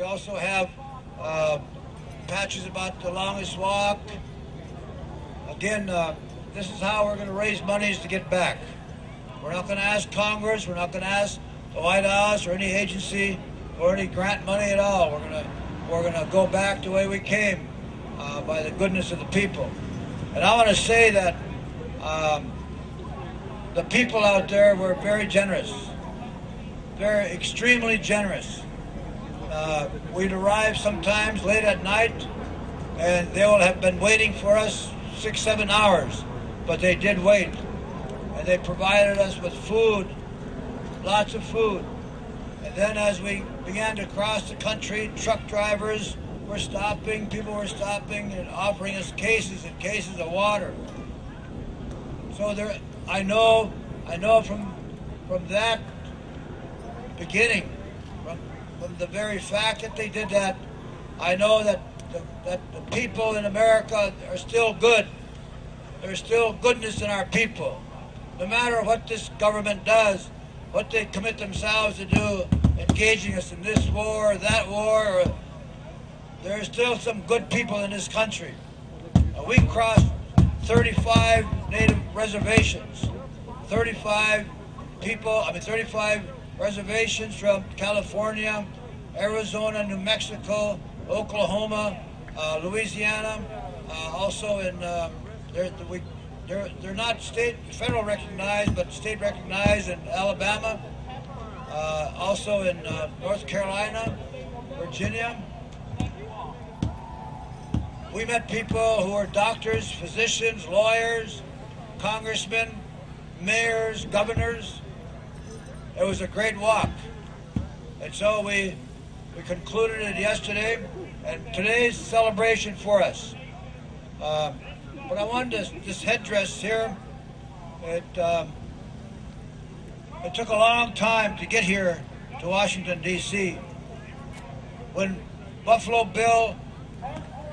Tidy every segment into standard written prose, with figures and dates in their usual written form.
also have patches about the longest walk. Again, this is how we're going to raise monies to get back. We're not going to ask Congress, we're not going to ask the White House or any agency or any grant money at all. We're going to go back the way we came, by the goodness of the people. And I want to say that the people out there were very generous. They're extremely generous. We'd arrive sometimes late at night, and they will have been waiting for us 6-7 hours, but they did wait. And they provided us with food, lots of food. And then as we began to cross the country, truck drivers were stopping, people were stopping and offering us cases and cases of water. So I know from that beginning, from the very fact that they did that, I know that the people in America are still good. There's still goodness in our people. No matter what this government does, what they commit themselves to do, engaging us in this war or that war, there are still some good people in this country. We crossed 35 native reservations. 35 reservations from California, Arizona, New Mexico, Oklahoma, Louisiana, also in, they're not federal recognized, but state recognized in Alabama, also in North Carolina, Virginia. We met people who are doctors, physicians, lawyers, congressmen, mayors, governors. It was a great walk. And so we concluded it yesterday, and today's celebration for us. But I wanted this headdress here, it took a long time to get here to Washington, D.C. When Buffalo Bill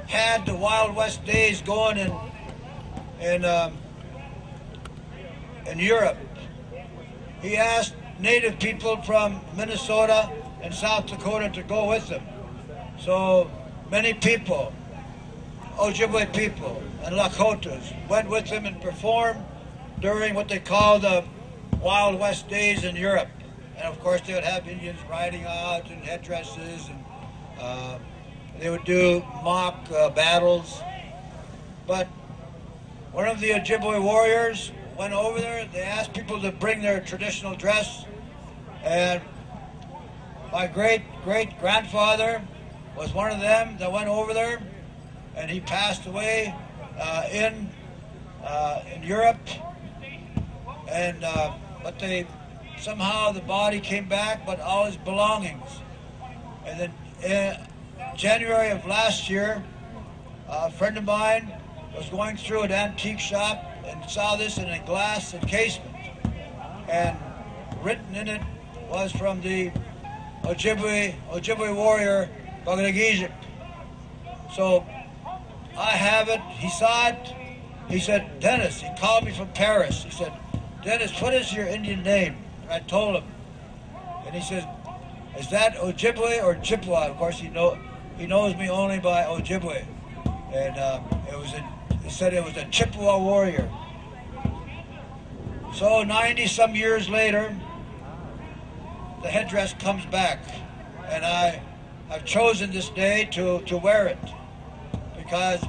had the Wild West days going in Europe, he asked Native people from Minnesota and South Dakota to go with him. So many people, Ojibwe people and Lakotas, went with him and performed during what they call the Wild West days in Europe. And of course they would have Indians riding out in headdresses, and they would do mock battles. But one of the Ojibwe warriors went over there. They asked people to bring their traditional dress, and my great-great-grandfather was one of them that went over there, and he passed away in Europe. And but somehow the body came back, but all his belongings. And then in January of last year, a friend of mine was going through an antique shop and saw this in a glass encasement, and written in it was from the Ojibwe warrior Baganagizik. So I have it. He saw it. He said, Dennis, he called me from Paris. He said, Dennis, what is your Indian name? And I told him. And he said, is that Ojibwe or Chippewa? Of course, he knows me only by Ojibwe. And he said it was a Chippewa warrior. So 90-some years later, the headdress comes back. And I've chosen this day to wear it, because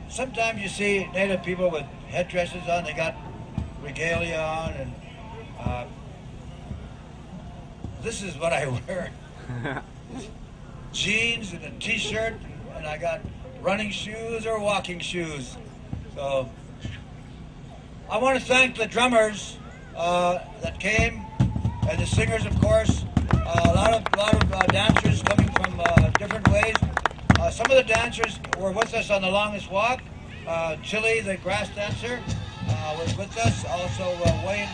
sometimes you see Native people with headdresses on, they got regalia on, and this is what I wear. Jeans and a t-shirt, and I got running shoes or walking shoes. So I want to thank the drummers that came, and the singers, of course. A lot of dancers coming from different ways. Some of the dancers were with us on the longest walk. Chili, the grass dancer, was with us. Also, Wayne